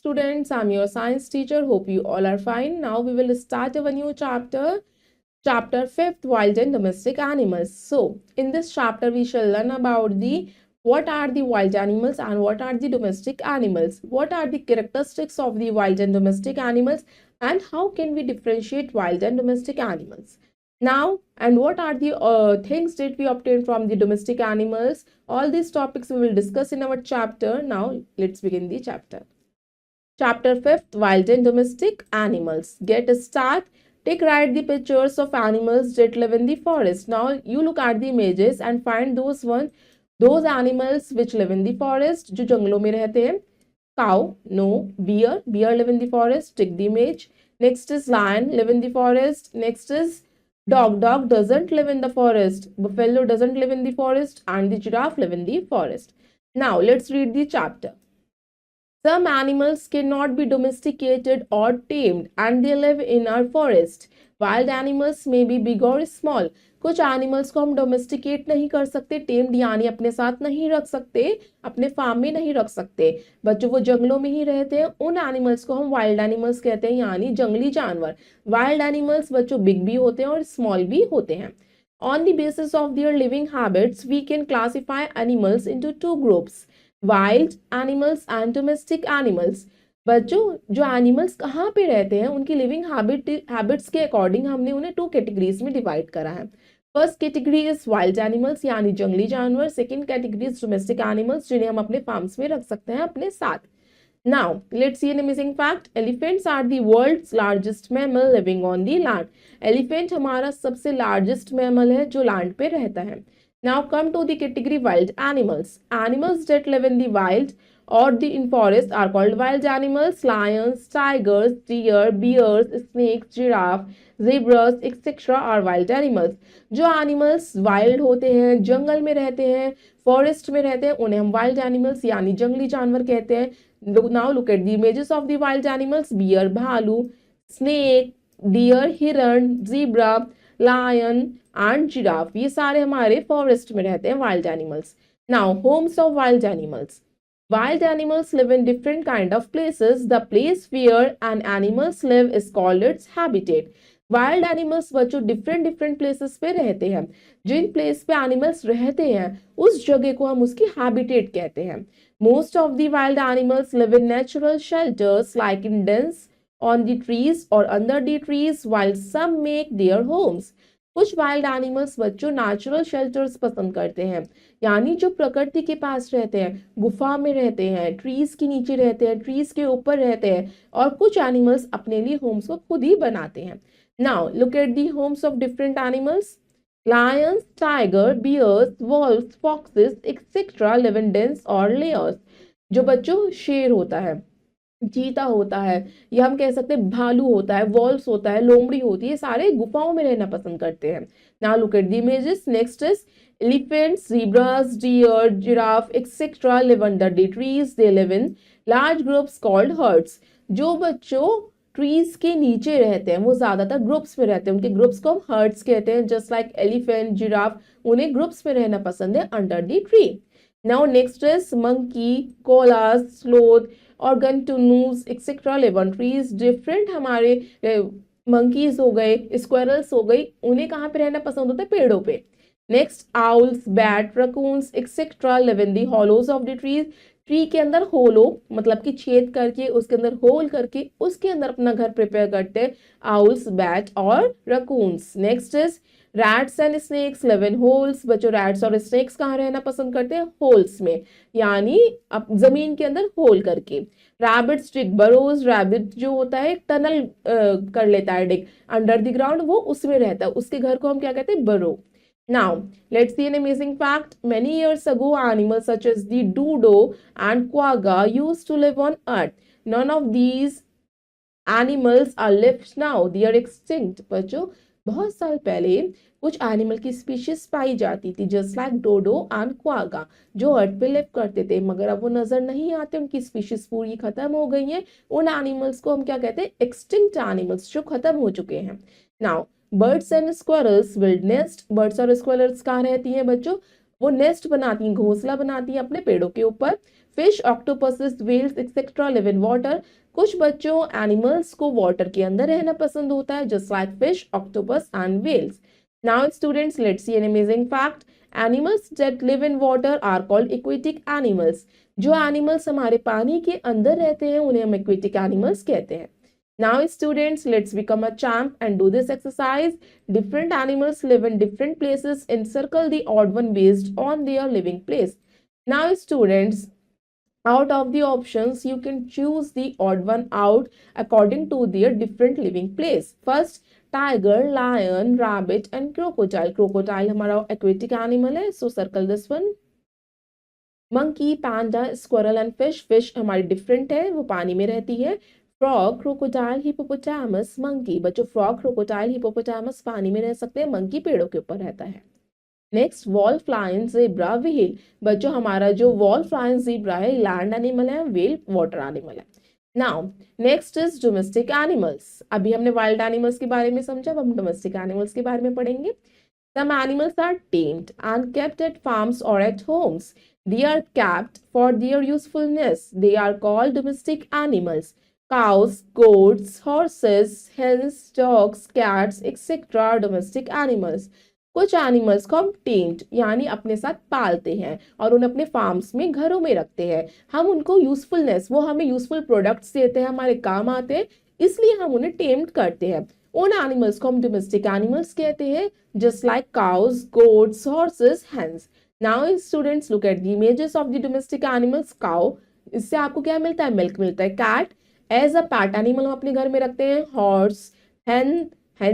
students, I'm your science teacher. Hope you all are fine. Now we will start our new chapter, chapter 5th, wild and domestic animals. So in this chapter we shall learn about the what are the wild animals and what are the domestic animals, what are the characteristics of the wild and domestic animals, and how can we differentiate wild and domestic animals. Now, and what are the things that we obtain from the domestic animals. All these topics we will discuss in our chapter. Now let's begin the chapter. Chapter 5th, wild and domestic animals. Get a start. Take right the pictures of animals that live in the forest. Now you look at the images and find those animals which live in the forest, जो जंगलों में रहते हैं. Cow, no. Bear live in the forest. Take the image. Next is lion, live in the forest. Next is dog doesn't live in the forest. Buffalo doesn't live in the forest, and the giraffe live in the forest. Now let's read the chapter. Some animals cannot be domesticated or tamed and they live in our forest. Wild animals may be big or small. कुछ animals को हम domesticate नहीं कर सकते, tamed यानी अपने साथ नहीं रख सकते, अपने फार्म में नहीं रख सकते, बट जो वो जंगलों में ही रहते हैं उन एनिमल्स को हम वाइल्ड एनिमल्स कहते हैं, यानी जंगली जानवर. वाइल्ड एनिमल्स बच्चों बिग भी होते हैं और स्मॉल भी होते हैं. On the basis of their living habits, we can classify animals into two groups. Wild animals and domestic animals. बच्चों जो एनिमल्स कहाँ पे रहते हैं उनकी लिविंग हैबिट्स के अकॉर्डिंग हमने उन्हें टू कैटेगरीज में डिवाइड करा है. First category is wild animals यानी जंगली जानवर. Second category is domestic animals जिन्हें हम अपने फार्म्स में रख सकते हैं अपने साथ. Now let's see an amazing fact. Elephants are the world's largest mammal living on the land. Elephant हमारा सबसे लार्जेस्ट मैमल है जो लैंड पे रहता है. Now come to the category wild animals. Animals that live in the wild or in forest are called wild animals. Lions, tigers, deer, bears, snakes, giraffe, zebras, etc. are wild animals. जो animals wild होते हैं, जंगल में रहते हैं, forest में रहते हैं, उन्हें हम wild animals यानी जंगली जानवर कहते हैं. Now look at the images of the wild animals. Bear, भालू, snake, deer, हिरण, zebra, lion एंड जिराफ, ये सारे हमारे फॉरेस्ट में रहते हैं wild animals. Now Holmes of wild animals. Wild animals live in different kind of places. The place where an animals live is called its habitat. Wild animals बच्चों different places पे रहते हैं. जिन place पे animals रहते हैं उस जगह को हम उसकी habitat कहते हैं. Most of the wild animals live in natural shelters like in dens on the trees or under the trees, while some make their homes. कुछ वाइल्ड एनिमल्स बच्चों नेचुरल शेल्टर्स पसंद करते हैं, यानी जो प्रकृति के पास रहते हैं, गुफा में रहते हैं, ट्रीज के नीचे रहते हैं, ट्रीज के ऊपर रहते हैं, और कुछ एनिमल्स अपने लिए होम्स को खुद ही बनाते हैं. Now look at the homes of different animals. Lions, tiger, bears, wolves, foxes etcetera live in dens और लेयर्स. जो बच्चों शेर होता है, चीता होता है, या हम कह सकते हैं भालू होता है, वॉल्स होता है, लोमड़ी होती है, सारे गुफाओं में रहना पसंद करते हैं. Now look at the images. Next is elephants, zebras, deer, giraffe, etc. live under the trees. They live in large groups called herds. जो बच्चों ट्रीज के नीचे रहते हैं वो ज्यादातर ग्रुप्स में रहते हैं, उनके ग्रुप्स को हम हर्ड्स कहते हैं. जस्ट लाइक एलिफेंट, जिराफ, उन्हें ग्रुप्स में रहना पसंद है under the tree. Now next is monkey, koalas, sloth, orangutans etcetera live on trees. Different हमारे मंकीज हो गए, स्क्वायरल्स हो गई, उन्हें कहाँ पे रहना पसंद होता है? पेड़ों पे. Next owls, bat, raccoons etcetera live in the hollows of the trees. Tree के अंदर होलो मतलब कि छेद करके उसके अंदर होल करके उसके अंदर अपना घर प्रिपेयर करते हैं आउल्स, बैट और raccoons. Next is rats and snakes live in holes. बच्चों रैट्स और स्नेक्स कहाँ रहना पसंद करते हैं? होल्स में, यानी जमीन के अंदर होल करके. रैबिट्स डिग बरोज. रैबिट जो होता है टनल कर लेता है, डिग अंडर द ग्राउंड, वो उसमें रहता है, उसके घर को हम क्या कहते हैं? बरो. Now, let's see an amazing fact. Many years ago, animals such as the dodo and quagga used to live on Earth. None of these animals are left now. They are extinct. बच्चों बहुत साल पहले कुछ animal की species पाई जाती थी, just like डोडो and quagga, जो अर्थ पे लिव करते थे, मगर अब वो नजर नहीं आते, उनकी स्पीशीज पूरी खत्म हो गई हैं. उन एनिमल्स को हम क्या कहते हैं? एक्सटिंक्ट एनिमल्स, जो खत्म हो चुके हैं. Now birds and squirrels build nest. Birds और स्क्वायरल्स कहाँ रहती हैं बच्चों? वो नेस्ट बनाती हैं, घोंसला बनाती हैं अपने पेड़ों के ऊपर। Fish, octopuses, whales etcetera live in water. कुछ बच्चों एनिमल्स को वाटर के अंदर रहना पसंद होता है, just like fish, octopus and whales. Now students, let's see an amazing fact. Animals that live in water are called aquatic animals. जो एनिमल्स हमारे पानी के अंदर रहते हैं उन्हें हम एक्वेटिक एनिमल्स कहते हैं। Now students, let's become a champ and do this exercise. Different animals live in different places. Encircle the odd one based on their living place. Now students, out of the options, you can choose the odd one out according to their different living place. First, tiger, lion, rabbit and crocodile. Crocodile हमारा aquatic animal है, so circle this one. Monkey, panda, squirrel and fish. Fish हमारी different है, वो पानी में रहती है। Frog, crocodile, hippopotamus, monkey. बच्चों फ्रॉग, क्रोकोडाइल, हिपोपोटामस पानी में रह सकते हैं, मंकी पेड़ों के ऊपर रहता है। Next, wolf, lion, zebra, whale. बच्चों हमारा जो वॉल्फ, लायन, ज़ेब्रा है लैंड एनिमल है, व्हेल वाटर एनिमल है। Now next is domestic animals. अभी हमने वाइल्ड एनिमल्स के बारे में समझा, अब हम डोमेस्टिक एनिमल्स के बारे में पढ़ेंगे। Some animals are tamed and kept at farms or at homes. They are kept for their usefulness. They are called domestic animals. Cows, goats, horses, hens, dogs, cats, etc. are domestic animals. कुछ animals को हम tamed यानी अपने साथ पालते हैं और उन्हें अपने फार्म्स में, घरों में रखते हैं। हम उनको यूजफुलनेस, वो हमें यूजफुल प्रोडक्ट्स देते हैं, हमारे काम आते हैं, इसलिए हम उन्हें टेम्ड करते हैं। उन एनिमल्स को हम डोमेस्टिक एनिमल्स कहते हैं, just like cows, goats, horses, hens. Now students, look at the images of the domestic animals. Cow, इससे आपको क्या मिलता है? मिल्क मिलता है। Cat as a pet animal हम अपने घर में रखते हैं। हॉर्स, हेन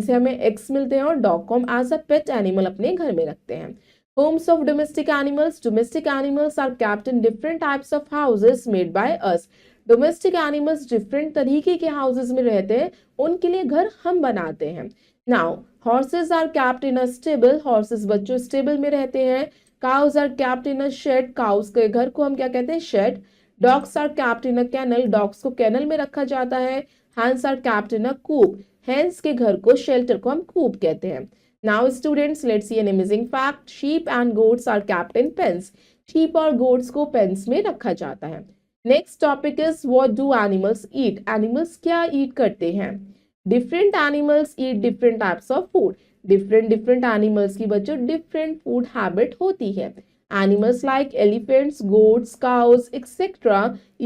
से हमें एग्स मिलते हैं और डॉग को हम एज अ पेट एनिमल अपने घर में रखते हैं। Homes of domestic animals. Domestic animals are kept in different types of houses made by us. Domestic animals different तरीके के हाउसेस में रहते हैं, उनके लिए घर हम बनाते हैं। Now horses are kept in a stable. Horses बच्चों स्टेबल में रहते हैं। Cows are kept in a shed. Cows के घर को हम क्या कहते हैं? Shed. Dogs are kept in a kennel. Dogs को कैनल में रखा जाता है। Hens are kept in a coop. Hens के घर को, शेल्टर को हम कूप कहते हैं। Now students, let's see an amazing fact. Sheep and goats are kept in pens. Sheep और गोट्स को पेन्स में रखा जाता है। Next topic is what do animals eat. Animals क्या ईट करते हैं? Different animals eat different types of food. Different animals की बच्चों डिफरेंट फूड हैबिट होती है। Animals like elephants, goats, cows, etc.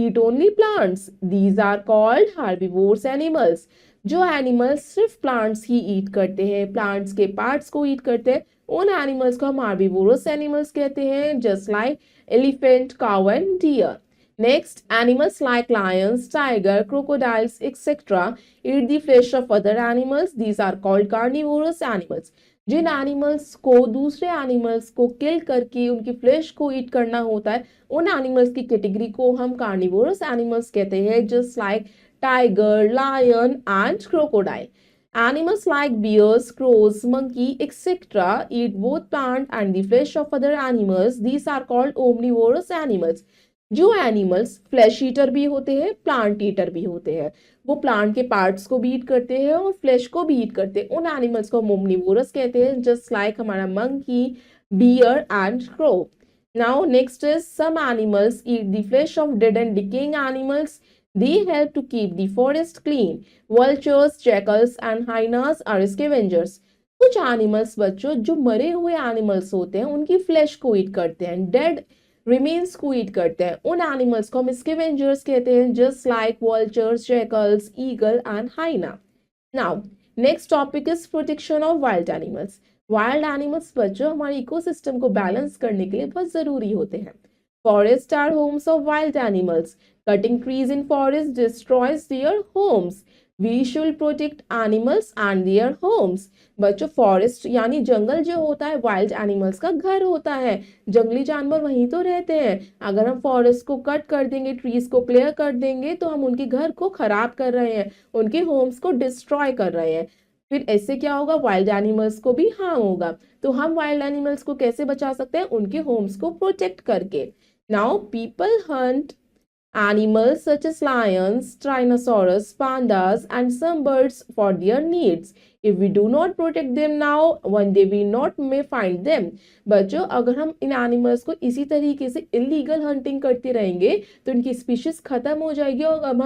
eat only plants. These are called herbivores animals. जो animals सिर्फ plants ही ईट करते हैं, प्लांट्स के पार्ट्स को ईट करते हैं, उन एनिमल्स को हम हार्बिवोरस एनिमल्स कहते हैं, just like elephant, cow and deer. Next, animals like lions, tiger, crocodiles, etc. eat the flesh of other animals. These are called carnivorous animals. जिन एनिमल्स को दूसरे एनिमल्स को किल करके उनकी फ्लेश को ईट करना होता है, उन एनिमल्स की कैटेगरी को हम कार्निवोरस एनिमल्स कहते हैं, just like tiger, lion and crocodile. Animals like bears, crows, monkey, etc. eat both plant and the flesh of other animals. These are called omnivorous animals. जो एनिमल्स फ्लैश ईटर भी होते हैं, plant eater भी होते हैं, वो plant के parts को भी ईट करते हैं और फ्लैश को भी ईट करते हैं, उन एनिमल्स को ओमनिवोरस कहते हैं, जस्ट लाइक हमारा monkey, bear and crow. Now next is some animals eat the flesh of dead and decaying animals. They help to keep the forest clean. Vultures, jackals and hyenas are scavengers. कुछ animals बच्चों जो मरे हुए animals होते हैं उनकी flash को ईट करते हैं, डेड रिमेन्स को ईट करते हैं, उन एनिमल्स को हम स्कैवेंजर्स कहते हैं, just like vultures, jackals, eagle and hyena. Now next topic is protection of wild animals. Wild animals बच्चों हमारे इकोसिस्टम को बैलेंस करने के लिए बहुत जरूरी होते हैं। Forest are homes of wild animals. Cutting trees in forest destroys their homes. We should protect animals and their homes. बच्चों फॉरेस्ट यानी जंगल जो होता है वाइल्ड एनिमल्स का घर होता है, जंगली जानवर वहीं तो रहते हैं। अगर हम फॉरेस्ट को कट कर देंगे, ट्रीज को क्लियर कर देंगे, तो हम उनके घर को खराब कर रहे हैं, उनके होम्स को डिस्ट्रॉय कर रहे हैं। फिर ऐसे क्या होगा? वाइल्ड एनिमल्स को भी हार्म होगा। तो हम वाइल्ड एनिमल्स को कैसे बचा सकते हैं? उनके होम्स को प्रोटेक्ट करके। Now people Hunt animals such as lions, tyrannosaurus, pandas, and some birds for their needs. If we do not protect them now, one day we not may find them. बच्चों, अगर हम इन animals को इसी तरीके से illegal hunting करते रहेंगे तो इनकी स्पीशीज खत्म हो जाएगी और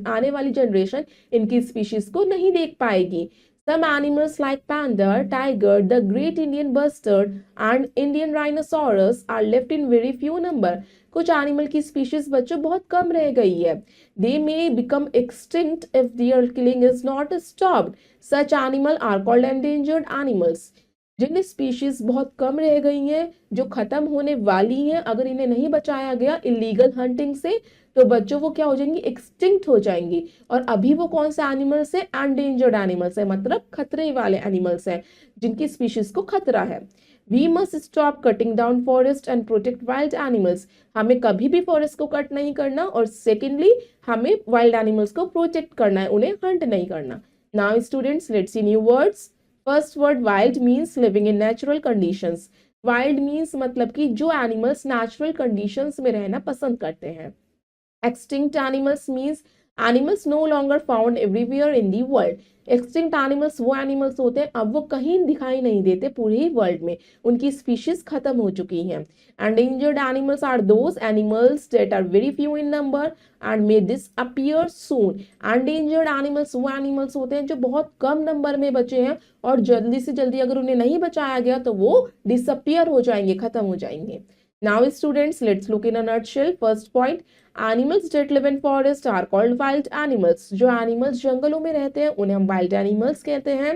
आने वाली जनरेशन इनकी स्पीशीज को नहीं देख पाएगी. Some animals like panda, tiger, the great Indian bustard and Indian rhinoceros are left in very few number. कुछ एनिमल की स्पीशीज बच्चों बहुत कम रह गई है. They may become extinct if their killing is not stopped. Such animals are called endangered animals. जिन species बहुत कम रह गई हैं, जो खत्म होने वाली हैं, अगर इन्हें नहीं बचाया गया इलीगल हंटिंग से तो बच्चों वो क्या हो जाएंगी, एक्सटिंक्ट हो जाएंगी. और अभी वो कौन से एनिमल्स है, एंडेंजर्ड एनिमल्स है, मतलब खतरे वाले एनिमल्स हैं जिनकी स्पीशीज को खतरा है. We must stop cutting down forest and protect wild animals. हमें कभी भी फॉरेस्ट को कट नहीं करना और सेकेंडली हमें वाइल्ड एनिमल्स को प्रोटेक्ट करना है, उन्हें हंट नहीं करना. Now students, let's C new words. First word wild means living in natural conditions. Wild means मतलब कि जो एनिमल्स नेचुरल कंडीशंस में रहना पसंद करते हैं. Extinct animals means animals no longer found everywhere in the world. Extinct animals वो animals होते हैं अब वो कहीं दिखाई नहीं देते पूरे ही वर्ल्ड में, उनकी स्पीशीज खत्म हो चुकी हैं. Endangered animals are those animals that are very few in number and may disappear soon. Endangered animals वो animals होते हैं जो बहुत कम नंबर में बचे हैं और जल्दी से जल्दी अगर उन्हें नहीं बचाया गया तो वो disappear हो जाएंगे, खत्म हो जाएंगे. Now students, let's look in a nutshell. First point, animals that live in forest are called wild animals. जो animals जंगलों में रहते हैं उन्हें हम wild animals कहते हैं.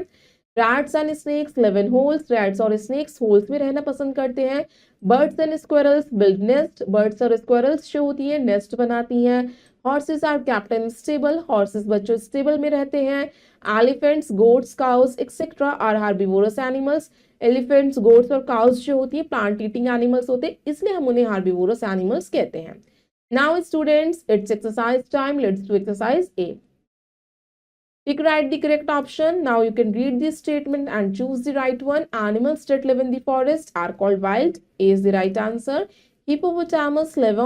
Rats and snakes live in holes. Rats और snakes holes में रहना पसंद करते हैं. Birds and squirrels build nest. Birds और squirrels जो होती है nest बनाती हैं. Horses are kept in stable. Horses बच्चों stable में रहते हैं. Elephants, goats, cows, etc. are herbivorous animals. Elephants, goats और काउस जो होती है प्लांट ईटिंग एनिमल्स होते हैं, इसलिए हम उन्हें हार्बिवोरस एनिमल्स कहते हैं. Now students, it's exercise time. Let's do exercise A. Pick write the correct option. Now you can read this statement and choose the right one. Animals that live in the forest are called wild. A is the right answer. Hippopotamus live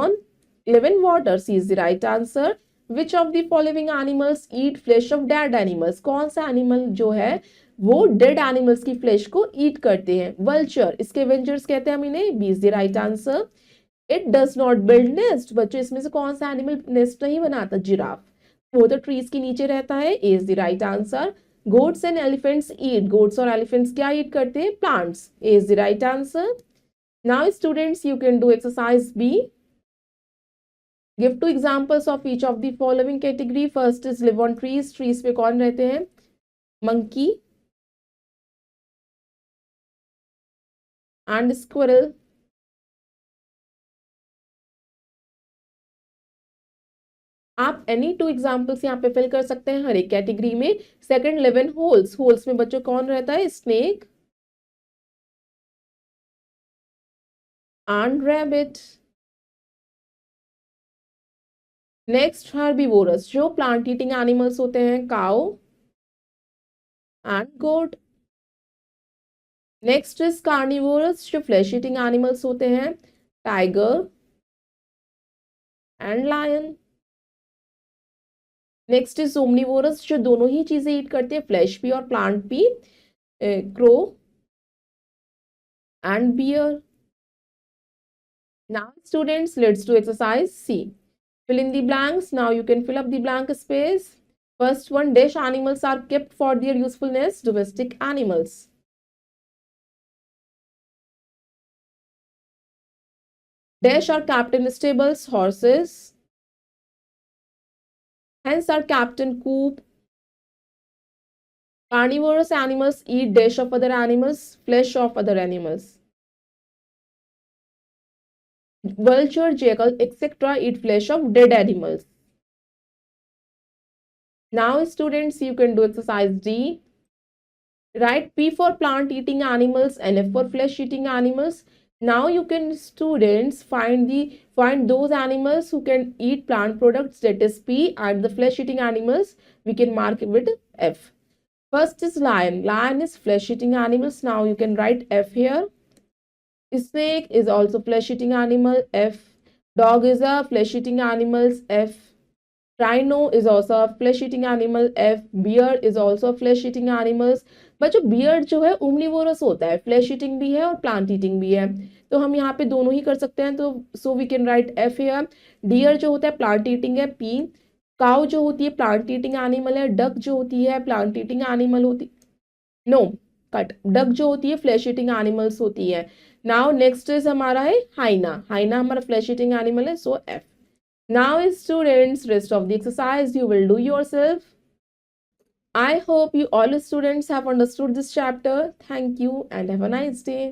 in water. C is the right answer. Which of the following animals eat flesh of dead animals? कौन सा animal जो है वो dead animals की flash को ईट करते हैं? Vulture, scavengers कहते हैं हम इन्हें. B is the right answer. It does not build nest. बच्चों इसमें से कौन सा एनिमल नेस्ट नहीं बनाता? जिराफ, वो तो ट्रीज के नीचे रहता है. A is the right answer. Goats and elephants eat. Goats और एलिफेंट्स क्या ईट करते हैं? Plants. A is the right answer. Now students, you can do exercise B. Give two examples of each of the following category. First is live on trees. Trees पे कौन रहते हैं? Monkey and squirrel. आप any two examples यहाँ पे fill कर सकते हैं हर एक कैटेगरी में. Second, live in holes. Holes में बच्चों कौन रहता है? Snake and rabbit. Next, herbivorous, जो प्लांट ईटिंग एनिमल्स होते हैं, cow and goat. Next is carnivorous, जो फ्लैश ईटिंग एनिमल्स होते हैं, tiger and lion. Next is omnivorous, जो दोनों ही चीजें ईट करते हैं, फ्लैश भी और प्लांट भी, crow and bear. Now students, let's do exercise C. Fill in the blanks. Now you can fill up the blank space. First one, dash animals are kept for their usefulness. Domestic animals. Dash are kept in stables. Horses. Hens are kept in coop. Carnivorous animals eat dash of other animals, flesh of other animals. Vulture, jackal, etc. eat flesh of dead animals. Now students, you can do exercise D. Write P for plant eating animals and F for flesh eating animals. Now you can students find those animals who can eat plant products, that is P, and the flesh eating animals we can mark it with F. First is lion. Lion is flesh eating animals. Now you can write F here. Snake is also flesh eating animal, F. Dog is a flesh eating animal, F. Rhino is also a flesh eating animal, F. Bear is also a flesh eating animal. बच्चों beard जो है omnivorous होता है, flesh eating भी है और plant eating भी है, तो हम यहाँ पे दोनों ही कर सकते हैं, तो so we can write F here. Deer जो होता है प्लांट ईटिंग है, पी। काउ जो होती है प्लांट ईटिंग एनिमल है, डक जो होती है प्लांट ईटिंग एनिमल होती, नो कट, डक जो होती है फ्लैश ईटिंग एनिमल्स होती है। नाउ नेक्स्ट इज हमारा है हाइना, हाइना हमारा फ्लैश ईटिंग एनिमल है, so F. Now students rest of the exercise you will do yourself. I hope you all students have understood this chapter. Thank you and have a nice day.